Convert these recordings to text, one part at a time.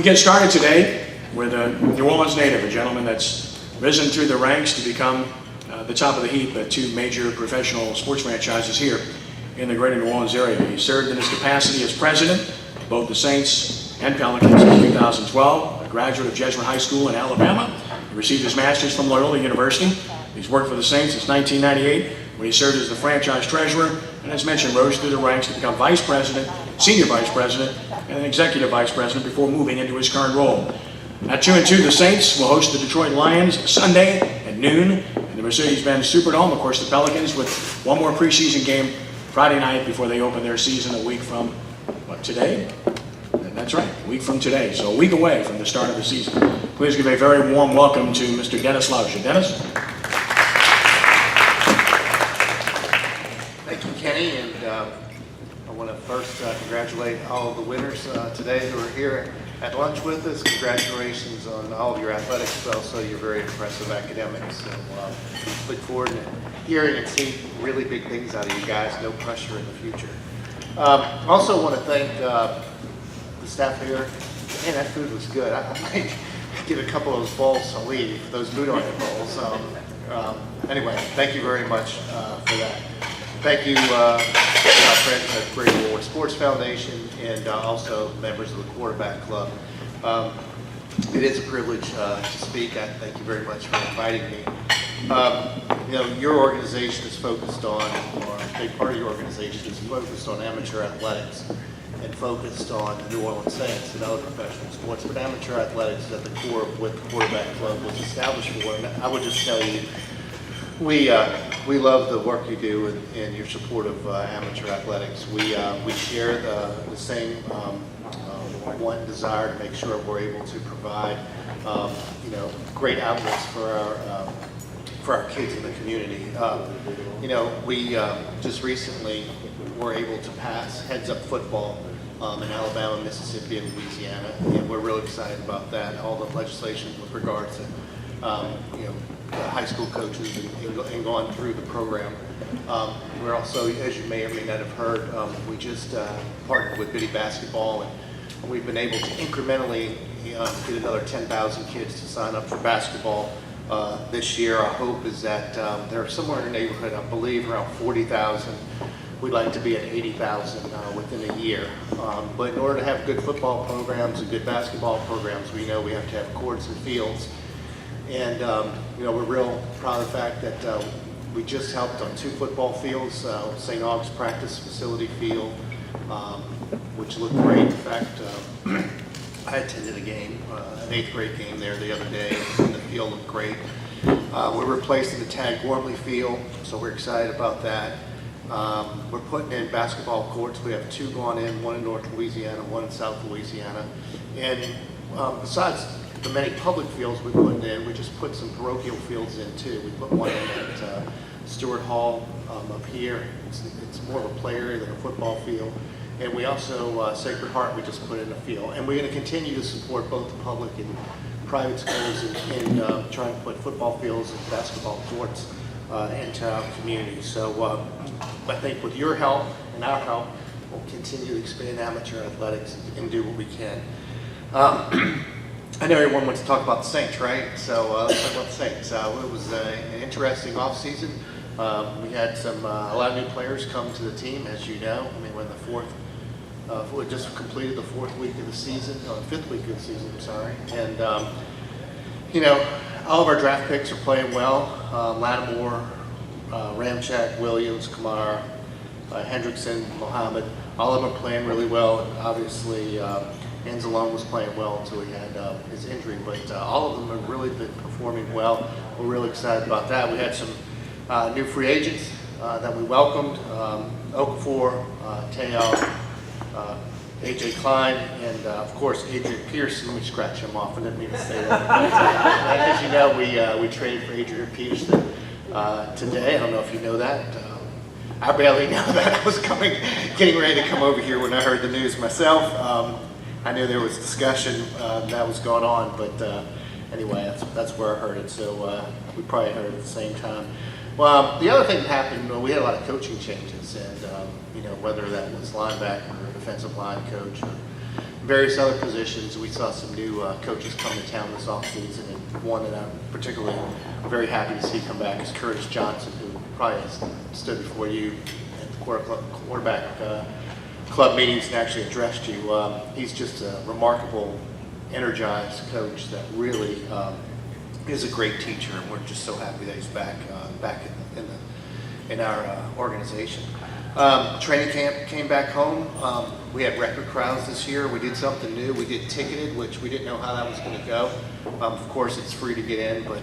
get started today with a New Orleans native, a gentleman that's risen through the ranks to become the top of the heap at two major professional sports franchises here in the greater New Orleans area. He served in his capacity as president of both the Saints and Pelicans in 2012, a graduate of Jesuit High School in Alabama. He received his master's from Loyola University. He's worked for the Saints since 1998, when he served as the franchise treasurer, and as mentioned, rose through the ranks to become vice president, senior vice president, and an executive vice president before moving into his current role. At 2-2, the Saints will host the Detroit Lions Sunday at noon in the Mercedes-Benz Superdome. Of course, the Pelicans with one more preseason game Friday night before they open their season a week from, what, today? That's right, a week from today, so a week away from the start of the season. Please give a very warm welcome to Mr. Dennis Lauscha. Dennis? Thank you, Kenny, and I want to first congratulate all of the winners today who are here at lunch with us. Congratulations on all of your athletics, but also your very impressive academics. So look forward to hearing and seeing really big things out of you guys. No pressure in the future. Also want to thank the staff here. Man, that food was good. I might get a couple of those bowls to leave, those boudin bowls. Anyway, thank you very much for that. Thank you, friends at Greater New Orleans Sports Foundation, and also members of the Quarterback Club. It is a privilege to speak. I thank you very much for inviting me. You know, your organization is focused on, or a big part of your organization is focused on amateur athletics and focused on the New Orleans Saints and other professional sports, but amateur athletics is at the core of what the Quarterback Club was established for. And I would just tell you, we love the work you do and your support of amateur athletics. We share the same one desire to make sure we're able to provide you know, great outlets for our kids in the community. You know, we just recently were able to pass heads-up football in Alabama, Mississippi, and Louisiana, and we're really excited about that. All the legislation with regard to you know, high school coaches and going through the program. We're also, as you may or may not have heard, we just partnered with Biddy Basketball, and we've been able to incrementally get another 10,000 kids to sign up for basketball this year. Our hope is that they're somewhere in the neighborhood, I believe, around 40,000. We'd like to be at 80,000 within a year. But in order to have good football programs and good basketball programs, we know we have to have courts and fields. And you know, we're real proud of the fact that we just helped on 2 football fields, St. Aug's practice facility field, which looked great. In fact, I attended a game, an 8th grade game there the other day, and the field looked great. We're replacing the Tag Gormley field, so we're excited about that. We're putting in basketball courts. We have 2 going in, one in North Louisiana, one in South Louisiana. And besides the many public fields we put in, we just put some parochial fields in too. We put one in at Stewart Hall up here. It's more of a play area than a football field. And we also, Sacred Heart, we just put in a field. And we're going to continue to support both the public and private schools in trying to put football fields and basketball courts into our community. So I think with your help and our help, we'll continue to expand amateur athletics and do what we can. I know everyone wants to talk about the Saints, right? So let's talk about the Saints. It was an interesting off-season. We had a lot of new players come to the team, as you know. I mean, we're in the we just completed the 4th week of the season, or the 5th week of the season, I'm sorry. And, you know, all of our draft picks are playing well. Lattimore, Ramchak, Williams, Kamara, Hendrickson, Mohammed, all of them are playing really well. And obviously, Anzalone was playing well until he had his injury, but all of them have really been performing well. We're really excited about that. We had some new free agents that we welcomed, Okafor, Teo, A.J. Klein, and of course Adrian Pearson. Let me scratch him off. I didn't mean to say that. But, as you know, we traded for Adrian Pearson today. I don't know if you know that. I barely know that. I was getting ready to come over here when I heard the news myself. I knew there was discussion that was going on, but anyway, that's where I heard it. So we probably heard it at the same time. Well, the other thing that happened, we had a lot of coaching changes, and you know, whether that was linebacker or defensive line coach or various other positions. We saw some new coaches come to town this offseason, and one that I'm particularly very happy to see come back is Curtis Johnson, who probably has stood before you at the quarterback club meetings and actually addressed you. He's just a remarkable, energized coach that really is a great teacher, and we're just so happy that he's back in our organization. Training camp came back home. We had record crowds this year. We did something new. We did ticketed, which we didn't know how that was going to go. Of course, it's free to get in, but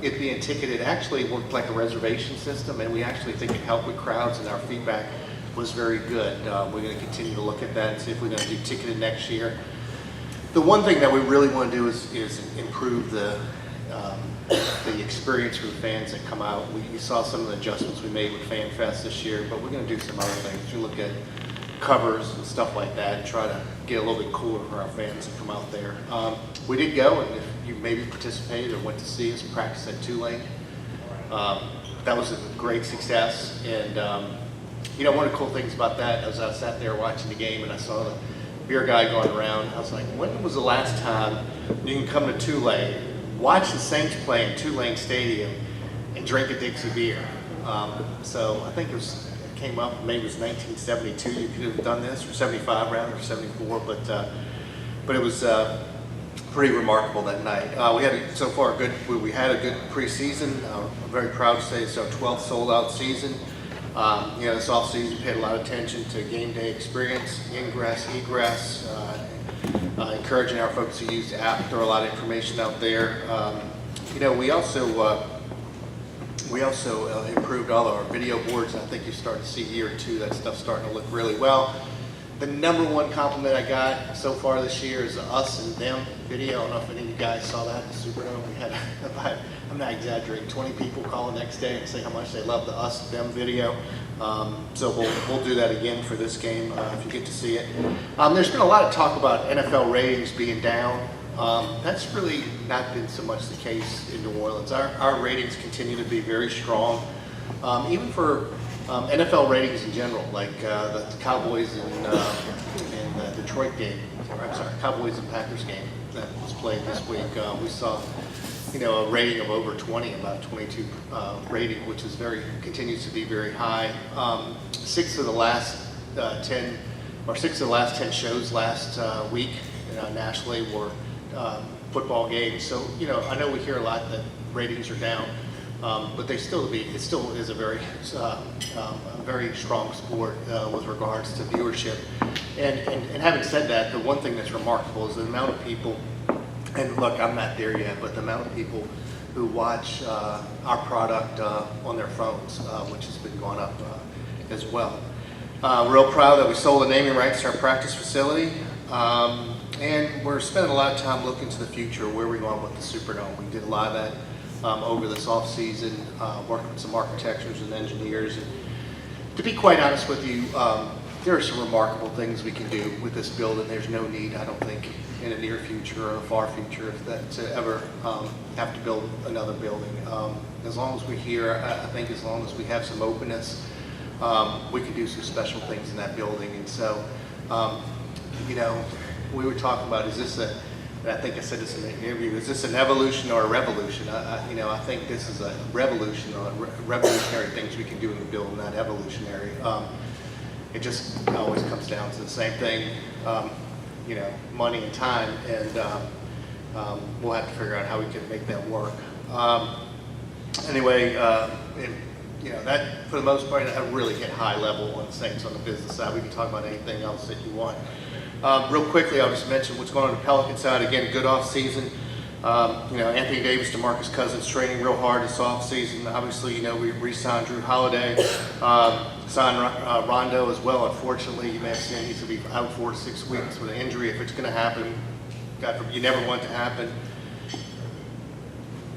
it being ticketed actually worked like a reservation system, and we actually think it helped with crowds, and our feedback was very good. We're going to continue to look at that and see if we're going to do ticketed next year. The one thing that we really want to do is improve the experience for the fans that come out. We saw some of the adjustments we made with Fan Fest this year, but we're going to do some other things. We look at covers and stuff like that and try to get a little bit cooler for our fans to come out there. We did go, and if you maybe participated or went to see us practice at Tulane, that was a great success. And one of the cool things about that is I sat there watching the game and I saw the beer guy going around. I was like, when was the last time you can come to Tulane, watch the Saints play in Tulane Stadium, and drink a Dixie beer? So I think it came up, maybe it was 1972 you could have done this, or 75 rather, or 74, but it was pretty remarkable that night. We had so far we had a good preseason. I'm very proud to say it's our 12th sold out season. This off season we paid a lot of attention to game day experience, ingress, egress, encouraging our folks to use the app, throw a lot of information out there. We also improved all of our video boards. I think you start to see year two that stuff's starting to look really well. The number one compliment I got so far this year is the us and them video. I don't know if any of you guys saw that at the Superdome. We had, I'm not exaggerating, 20 people call the next day and say how much they love the us and them video. So we'll do that again for this game if you get to see it. There's been a lot of talk about NFL ratings being down. That's really not been so much the case in New Orleans. Our ratings continue to be very strong, even for NFL ratings in general, like the Cowboys and the Detroit game. I'm sorry, Cowboys and Packers game that was played this week. We saw, a rating of over 20, about 22 rating, which is continues to be very high. Six of the last 10 shows last week nationally were football games. So I know we hear a lot that ratings are down, but it still is a very strong sport with regards to viewership. And having said that, the one thing that's remarkable is the amount of people. And look, I'm not there yet, but the amount of people who watch our product on their phones, which has been going up as well. Real proud that we sold the naming rights to our practice facility. And we're spending a lot of time looking to the future, where we're going with the Superdome. We did a lot of that over this off season, working with some architects and engineers. And to be quite honest with you, there are some remarkable things we can do with this building. There's no need, I don't think, in the near future or a far future to ever have to build another building. As long as we're here, I think as long as we have some openness, we can do some special things in that building. And so, we were talking about, and I think I said this in the interview, is this an evolution or a revolution? I think this is a revolution, or revolutionary things we can do in the building, not evolutionary. It just always comes down to the same thing, money and time, and we'll have to figure out how we can make that work. That for the most part, I really hit high level on things on the business side. We can talk about anything else that you want. Real quickly, I'll just mention what's going on the Pelican side. Again, good off season. Anthony Davis, DeMarcus Cousins training real hard this off season. Obviously, we re-signed Drew Holiday, signed Rondo as well. Unfortunately, you may have seen he's going to be out 4 to 6 weeks with an injury. If it's going to happen, God forbid, you never want it to happen.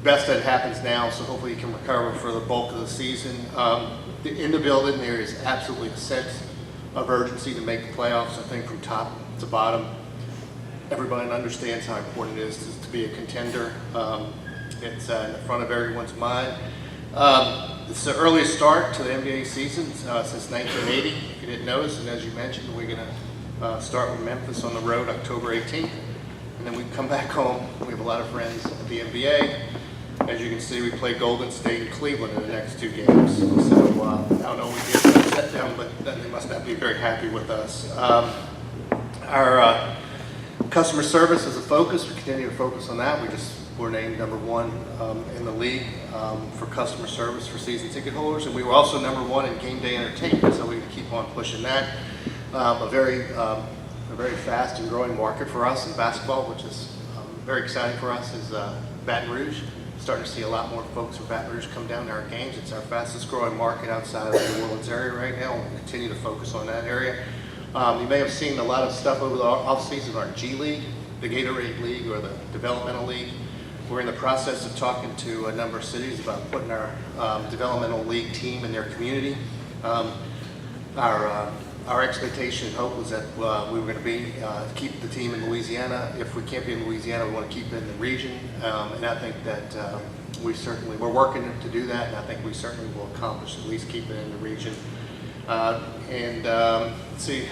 Best that it happens now, so hopefully he can recover for the bulk of the season. In the building, there is absolutely a sense of urgency to make the playoffs. I think from top to bottom, everybody understands how important it is to be a contender. It's in the front of everyone's mind. It's the earliest start to the NBA season since 1980, if you didn't notice. And as you mentioned, we're going to Start with Memphis on the road October 18th, and then we come back home. We have a lot of friends at the NBA. As you can see, we play Golden State and Cleveland in the next 2 games. So I don't know what we did to set them, but then they must not be very happy with us. Our customer service is a focus. We continue to focus on that. We're named number 1 in the league for customer service for season ticket holders, and we were also number 1 in game day entertainment. So we keep on pushing that. A very fast and growing market for us in basketball, which is very exciting for us, is Baton Rouge. Starting to see a lot more folks from Baton Rouge come down to our games. It's our fastest growing market outside of the New Orleans area right now, and we'll continue to focus on that area. You may have seen a lot of stuff over the off-season, our G League, the Gatorade League, or the Developmental League. We're in the process of talking to a number of cities about putting our Developmental League team in their community. Our expectation and hope was that we were going to keep the team in Louisiana. If we can't be in Louisiana, we want to keep it in the region. And I think that we're working to do that, and I think we certainly will accomplish at least keep it in the region. Let's see,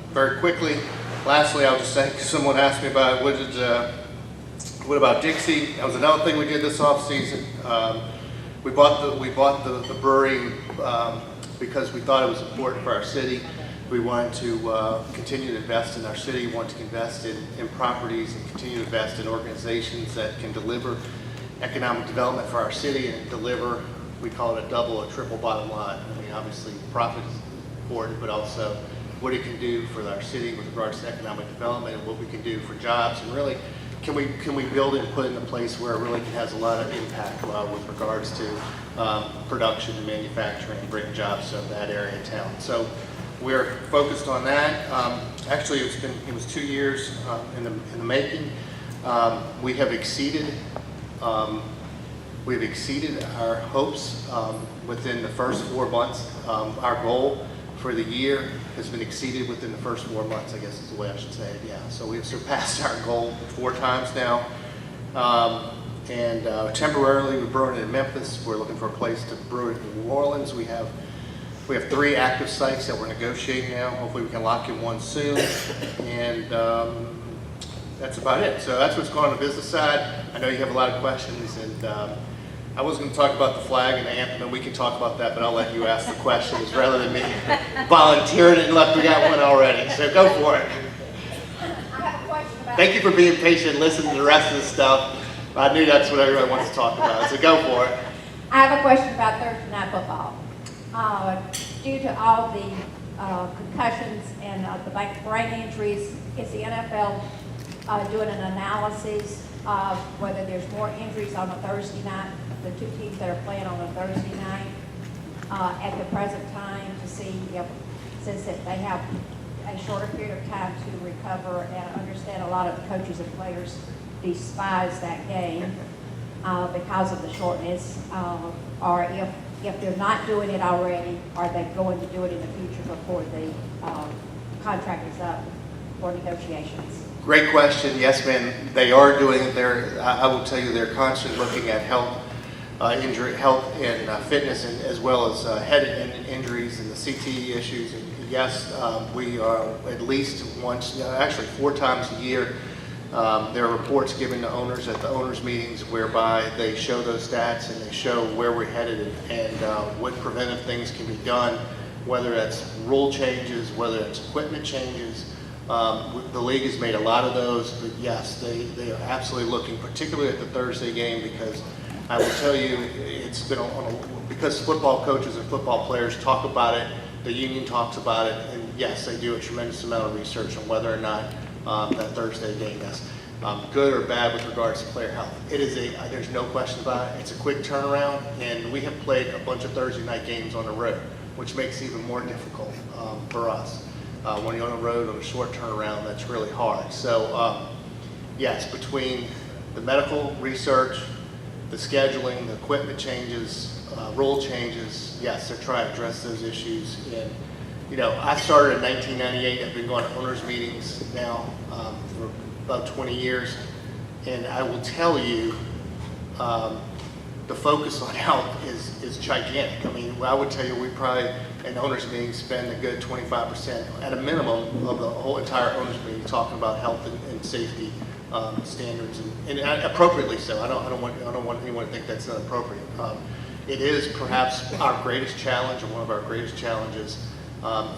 very quickly, lastly, I'll just say, someone asked me about what about Dixie? That was another thing we did this off season. We bought the brewery because we thought it was important for our city. We wanted to continue to invest in our city, want to invest in properties, and continue to invest in organizations that can deliver economic development for our city and deliver, we call it a double or triple bottom line. I mean, obviously profit is important, but also what it can do for our city with regards to economic development and what we can do for jobs, and really can we build it and put it in a place where it really has a lot of impact with regards to production and manufacturing and bringing jobs to that area of town. So we're focused on that. Actually, it was 2 years in the making. We have exceeded our hopes within the first 4 months. Our goal for the year has been exceeded within the first 4 months, I guess is the way I should say it, yeah. So we've surpassed our goal 4 times now. Temporarily we're brewing it in Memphis. We're looking for a place to brew it in New Orleans. We have 3 active sites that we're negotiating now. Hopefully we can lock in one soon. And that's about it. So that's what's going on the business side. I know you have a lot of questions, and I was going to talk about the flag and the anthem, and we can talk about that, but I'll let you ask the questions rather than me volunteering it unless we got one already. So go for it. I have a question about. Thank you for being patient and listening to the rest of the stuff. I knew that's what everybody wants to talk about, so go for it. I have a question about Thursday night football. Due to all the concussions and the brain injuries, is the NFL doing an analysis of whether there's more injuries on a Thursday night, the 2 teams that are playing on a Thursday night at the present time, to see if, since that they have a shorter period of time to recover, and I understand a lot of the coaches and players despise that game because of the shortness, or if they're not doing it already, are they going to do it in the future before the contract is up for negotiations? Great question. Yes, ma'am. They are doing it. I will tell you, they're constantly looking at health and fitness, and as well as head injuries and the CTE issues. And yes, we are at least once, actually 4 times a year. There are reports given to owners at the owners' meetings whereby they show those stats and they show where we're headed and what preventive things can be done, whether that's rule changes, whether it's equipment changes. The league has made a lot of those, but yes, they are absolutely looking, particularly at the Thursday game, because I will tell you, it's been because football coaches and football players talk about it, the union talks about it, and yes, they do a tremendous amount of research on whether or not that Thursday game is good or bad with regards to player health. It is there's no question about it. It's a quick turnaround, and we have played a bunch of Thursday night games on the road, which makes it even more difficult for us. When you're on the road on a short turnaround, that's really hard. So yes, between the medical research, the scheduling, the equipment changes, rule changes, yes, they're trying to address those issues. And I started in 1998. I've been going to owners meetings now for about 20 years. And I will tell you, the focus on health is gigantic. I mean, I would tell you we probably, in owners meetings, spend a good 25% at a minimum of the whole entire owners meeting talking about health and safety standards, and appropriately so. I don't want anyone to think that's not appropriate. It is perhaps our greatest challenge, or one of our greatest challenges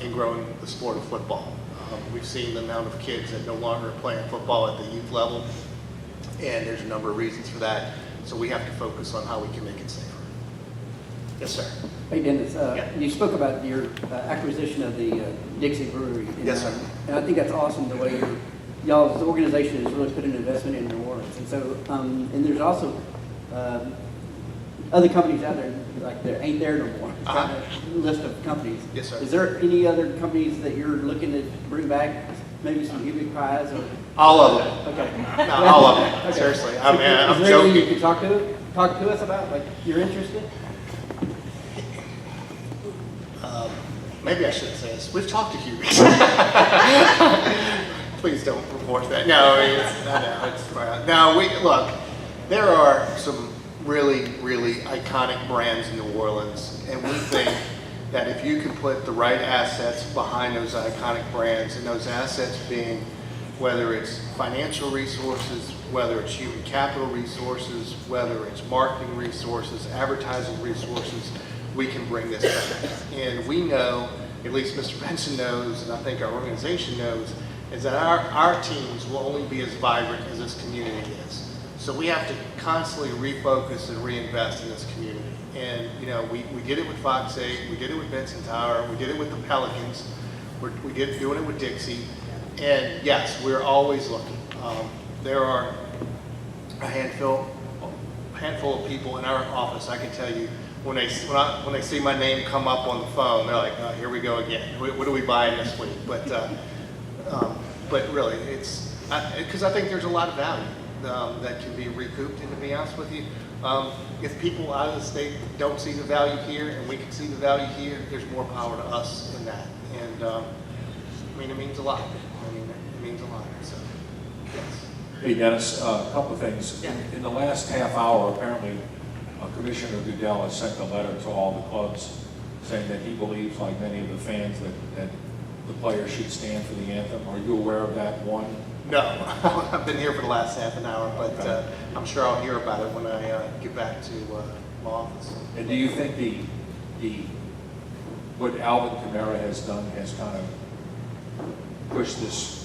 in growing the sport of football. We've seen the amount of kids that no longer are playing football at the youth level, and there's a number of reasons for that. So we have to focus on how we can make it safer. Yes, sir. Hey, Dennis, Yeah. you spoke about your acquisition of the Dixie Brewery. And, Yes, sir. And I think that's awesome the way y'all's organization has really put an investment in New Orleans. And so, and there's also other companies out there, like there ain't there no more. It's got a list of companies. Yes, sir. Is there any other companies that you're looking to bring back, maybe some Cubic pies or? All of them. Okay. No, all of them. Okay. Seriously. I mean, I'm Is there anything you joking. can talk to us about, like you're interested? Maybe I shouldn't say this. We've talked to Hubie. Please don't report that. No, look, there are some really, really iconic brands in New Orleans, and we think that if you can put the right assets behind those iconic brands, and those assets being whether it's financial resources, whether it's human capital resources, whether it's marketing resources, advertising resources, we can bring this back. And we know, at least Mr. Benson knows, and I think our organization knows, is that our teams will only be as vibrant as this community is. So we have to constantly refocus and reinvest in this community. And we did it with Fox 8, we did it with Benson Tower, we did it with the Pelicans, we did doing it with Dixie. And yes, we're always looking. There are a handful of people in our office, I can tell you, when they see my name come up on the phone, they're like, oh, here we go again. What are we buying this week? But really, it's because I think there's a lot of value that can be recouped. And to be honest with you, if people out of the state don't see the value here and we can see the value here, there's more power to us in that. And I mean, it means a lot. It means a lot. So, yes. Hey, Dennis, a couple of things. Yeah. In the last half hour, apparently, Commissioner Goodell has sent a letter to all the clubs saying that he believes, like many of the fans, that the players should stand for the anthem. Are you aware of that one? No, I've been here for the last half an hour, but I'm sure I'll hear about it when I get back to my office. And do you think what Alvin Kamara has done has kind of pushed this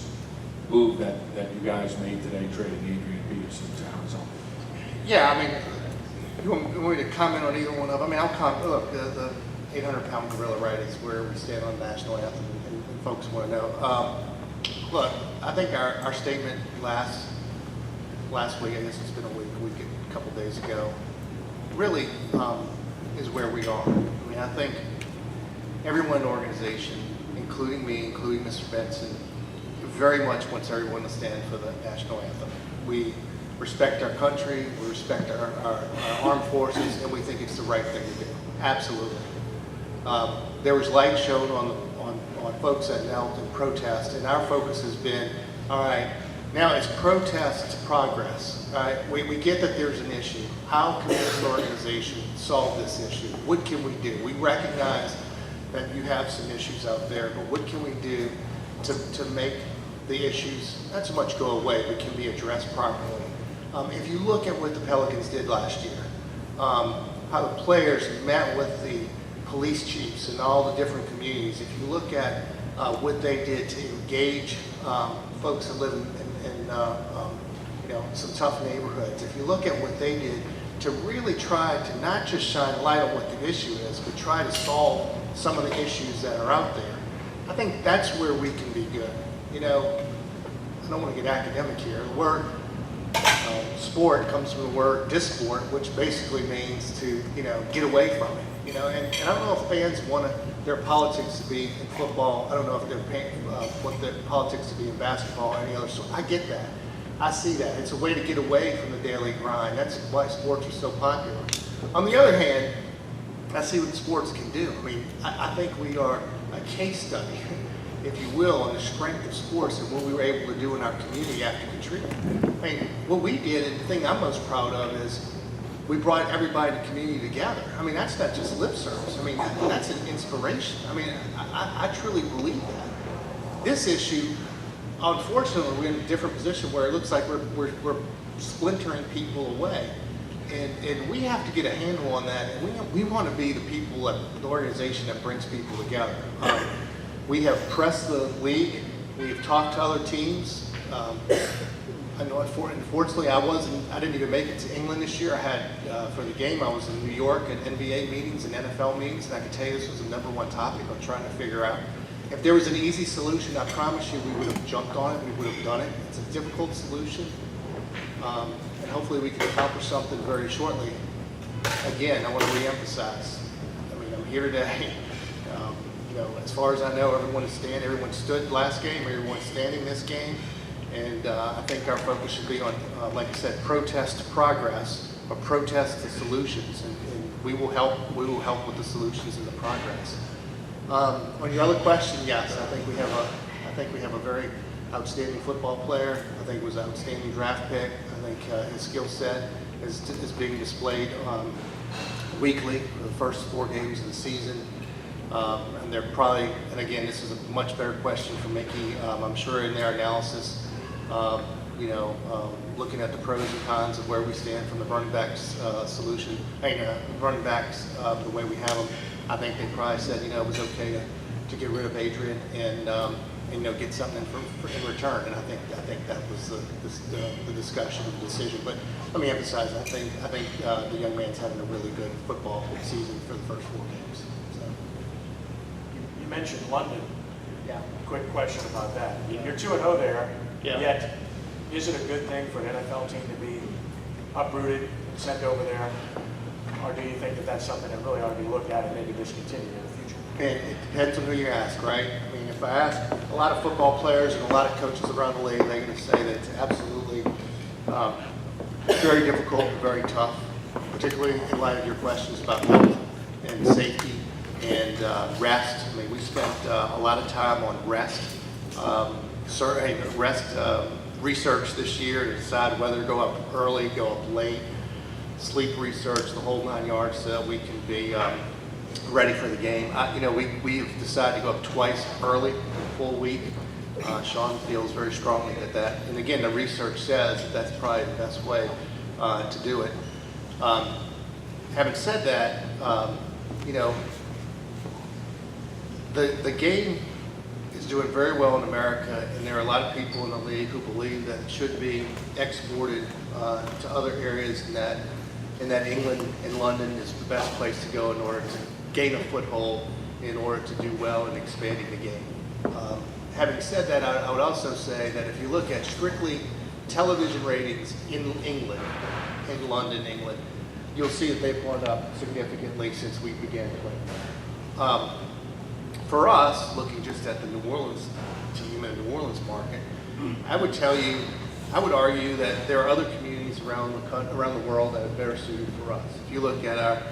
move that you guys made today, trading Adrian Peterson to Arizona? Yeah, I mean, you want me to comment on either one of them? I mean, I'll comment. Look, the 800-pound gorilla, right, is where we stand on the national anthem, and folks want to know. Look, I think our statement last week, I guess it's been a couple days ago, really is where we are. I mean, I think everyone in the organization, including me, including Mr. Benson, very much wants everyone to stand for the national anthem. We respect our country, we respect our armed forces, and we think it's the right thing to do. Absolutely. There was light shown on folks that knelt in protest, and our focus has been, all right, now it's protest to progress. All right? We get that there's an issue. How can this organization solve this issue? What can we do? We recognize that you have some issues out there, but what can we do to make the issues not so much go away, but can be addressed properly? If you look at what the Pelicans did last year, how the players met with the police chiefs in all the different communities, if you look at what they did to engage folks that live in some tough neighborhoods, if you look at what they did to really try to not just shine a light on what the issue is, but try to solve some of the issues that are out there, I think that's where we can be good. I don't want to get academic here. The word sport comes from the word disport, which basically means to get away from it. And I don't know if fans want their politics to be in football. I don't know if they're want their politics to be in basketball or any other sport. I get that. I see that. It's a way to get away from the daily grind. That's why sports are so popular. On the other hand, I see what sports can do. I mean, I think we are a case study, if you will, on the strength of sports and what we were able to do in our community after Katrina. I mean, what we did, and the thing I'm most proud of is we brought everybody in the community together. I mean, that's not just lip service. I mean, that's an inspiration. I mean, I truly believe that. This issue, unfortunately, we're in a different position where it looks like we're splintering people away. And we have to get a handle on that, and we want to be the people, the organization that brings people together. We have pressed the league. We've talked to other teams. I know, unfortunately, I didn't even make it to England this year. I had, for the game, I was in New York at NBA meetings and NFL meetings, and I can tell you this was the #1 topic I'm trying to figure out. If there was an easy solution, I promise you we would have jumped on it, we would have done it. It's a difficult solution, and hopefully we can accomplish something very shortly. Again, I want to reemphasize, I mean, I'm here today. You know, as far as I know, everyone stood last game, everyone's standing this game. And I think our focus should be on, like I said, protest to progress, or protest to solutions, and we will help with the solutions and the progress. On your other question, yes, I think we have a very outstanding football player. I think it was an outstanding draft pick. I think his skill set is being displayed weekly for the first 4 games of the season. And they're probably, and again, this is a much better question for Mickey. I'm sure in their analysis, looking at the pros and cons of where we stand from the running backs solution, running backs the way we have them, I think they probably said, it was okay to get rid of Adrian and get something in return. And I think that was the discussion, the decision. But let me emphasize, I think the young man's having a really good football season for the first 4 games. So. You mentioned London. Yeah. Quick question about that. You're 2-0 there. Yeah. Yet, is it a good thing for an NFL team to be uprooted and sent over there? Or do you think that that's something that really ought to be looked at and maybe discontinued in the future? It depends on who you ask, right? I mean, if I ask a lot of football players and a lot of coaches around the league, they're going to say that it's absolutely very difficult and very tough, particularly in light of your questions about health and safety and rest. I mean, we spent a lot of time on rest. Research this year to decide whether to go up early, go up late, sleep research, the whole 9 yards, so that we can be ready for the game. We've decided to go up twice early, a full week. Sean feels very strongly that, and again, the research says that that's probably the best way to do it. Having said that, the game is doing very well in America, and there are a lot of people in the league who believe that it should be exported to other areas, and that England and London is the best place to go in order to gain a foothold, in order to do well in expanding the game. Having said that, I would also say that if you look at strictly television ratings in England, in London, England, you'll see that they've gone up significantly since we began playing. For us, looking just at the New Orleans team and New Orleans market, I would argue that there are other communities around the world that are better suited for us. If you look at our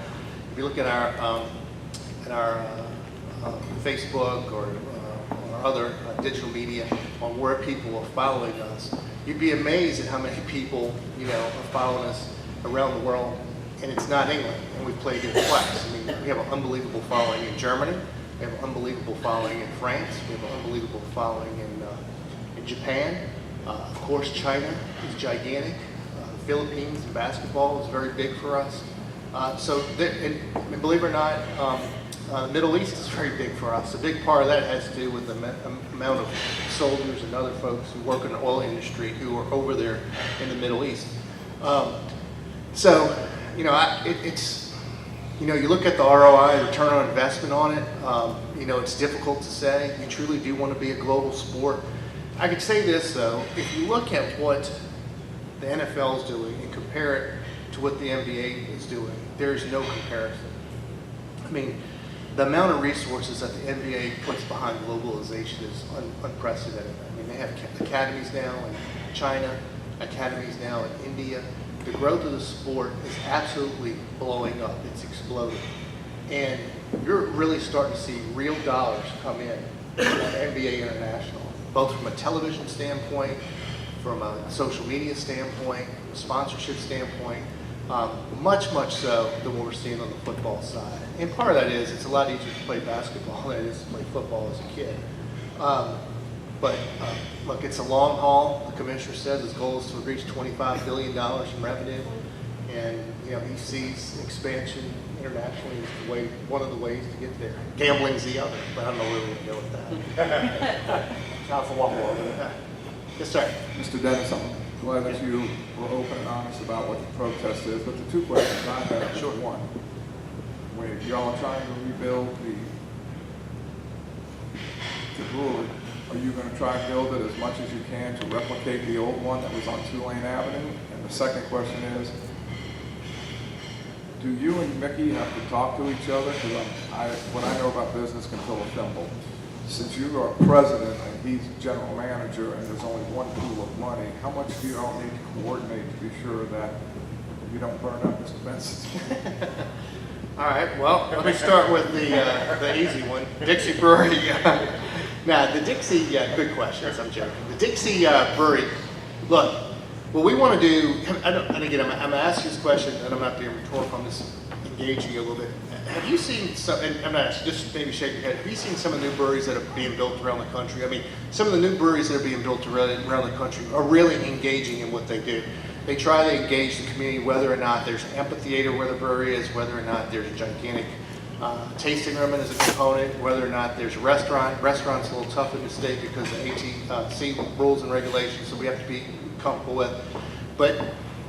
Facebook or other digital media on where people are following us, you'd be amazed at how many people are following us around the world, and it's not England. And we've played it twice. I mean, we have an unbelievable following in Germany. We have an unbelievable following in France. We have an unbelievable following in Japan. Of course, China is gigantic. The Philippines and basketball is very big for us. And believe it or not, the Middle East is very big for us. A big part of that has to do with the amount of soldiers and other folks who work in the oil industry who are over there in the Middle East. You look at the ROI, return on investment on it, it's difficult to say. You truly do want to be a global sport. I could say this, though, if you look at what the NFL is doing and compare it to what the NBA is doing, there's no comparison. I mean, the amount of resources that the NBA puts behind globalization is unprecedented. I mean, they have academies now in China, academies now in India. The growth of the sport is absolutely blowing up. It's exploding. And you're really starting to see real dollars come in on NBA International, both from a television standpoint, from a social media standpoint, from a sponsorship standpoint. much so than what we're seeing on the football side. And part of that is it's a lot easier to play basketball than it is to play football as a kid. Look, it's a long haul. The commissioner says his goal is to reach $25 billion in revenue. And he sees expansion internationally as one of the ways to get there. Gambling's the other, but I don't know where we're going to go with that. Now for one more. Yes, sir. Mr. Dennis, I'm glad that you were open and honest about what the protest is, but the two questions I have. Sure. One, when y'all are trying to rebuild the brewery, are you going to try and build it as much as you can to replicate the old one that was on Tulane Avenue? And the second question is, do you and Mickey have to talk to each other? Because what I know about business can fill a thimble. Since you are president and he's general manager and there's only one pool of money, how much do you all need to coordinate to be sure that you don't burn up Mr. Benson? All right, well, let me start with the easy one, Dixie Brewery. Now, the Dixie, good questions, I'm joking. The Dixie Brewery, look, what we want to do, and again, I'm going to ask you this question, and I'm not being rhetorical, I'm just engaging you a little bit. Have you seen some, and I'm not asking, just maybe shake your head, have you seen some of the new breweries that are being built around the country? I mean, some of the new breweries that are being built around the country are really engaging in what they do. They try to engage the community, whether or not there's an amphitheater where the brewery is, whether or not there's a gigantic tasting room as a component, whether or not there's a restaurant. Restaurant's a little tougher to state because of ATC rules and regulations, so we have to be comfortable with. But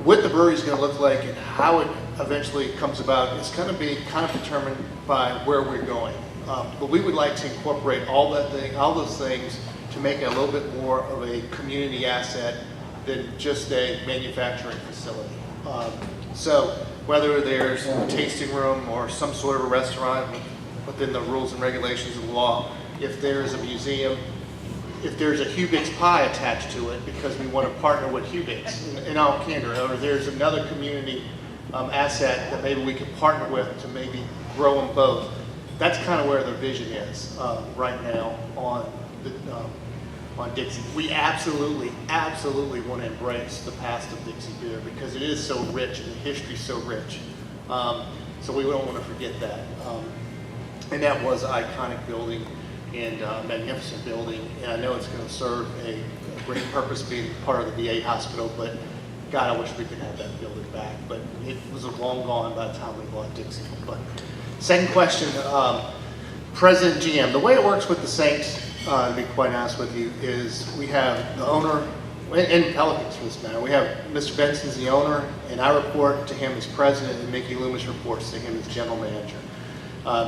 what the brewery is going to look like and how it eventually comes about is going to be kind of determined by where we're going. But we would like to incorporate all those things to make it a little bit more of a community asset than just a manufacturing facility. So whether there's a tasting room or some sort of a restaurant within the rules and regulations of the law, if there's a museum, if there's a Hubix pie attached to it because we want to partner with Hubix in all candor, or there's another community asset that maybe we can partner with to maybe grow them both. That's kind of where the vision is right now on Dixie. We absolutely want to embrace the past of Dixie beer because it is so rich and the history's so rich. So we don't want to forget that. And that was an iconic building and magnificent building, and I know it's going to serve a great purpose being part of the VA hospital, but God, I wish we could have that building back, but it was long gone by the time we bought Dixie. But second question, President GM, the way it works with the Saints, to be quite honest with you, is we have the owner, and Pelicans for this matter, we have Mr. Benson's the owner, and I report to him as president, and Mickey Loomis reports to him as general manager.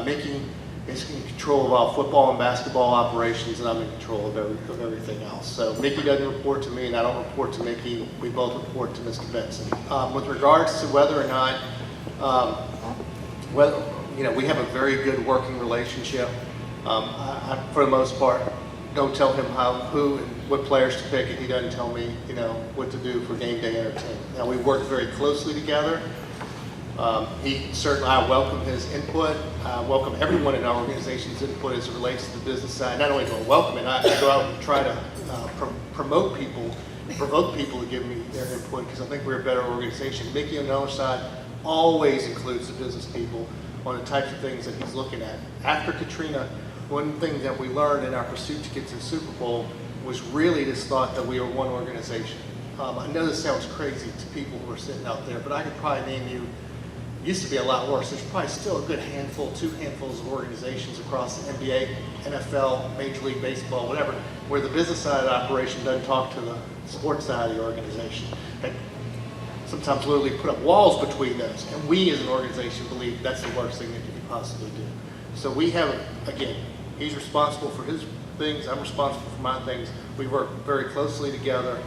Mickey is in control of all football and basketball operations, and I'm in control of everything else. So Mickey doesn't report to me, and I don't report to Mickey. We both report to Mr. Benson. With regards to whether or not, we have a very good working relationship. I, for the most part, don't tell him who and what players to pick, and he doesn't tell me, what to do for game day entertainment. Now, we work very closely together. I welcome his input. I welcome everyone in our organization's input as it relates to the business side. Not only do I welcome it, I go out and try to promote people, provoke people to give me their input because I think we're a better organization. Mickey on the other side always includes the business people on the types of things that he's looking at. After Katrina, one thing that we learned in our pursuit to get to the Super Bowl was really this thought that we were one organization. I know this sounds crazy to people who are sitting out there, but I could probably name you. Used to be a lot worse. There's probably still a good handful, 2 handfuls of organizations across the NBA, NFL, Major League Baseball, whatever, where the business side of the operation doesn't talk to the sports side of the organization. They sometimes literally put up walls between those. And we as an organization believe that's the worst thing that you could possibly do. So we have, again, he's responsible for his things, I'm responsible for my things. We work very closely together.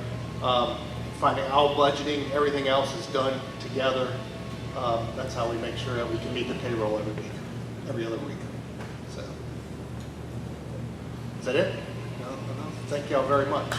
Finding all budgeting, everything else is done together. That's how we make sure that we can meet the payroll every other week. So, is that it? No. Thank y'all very much.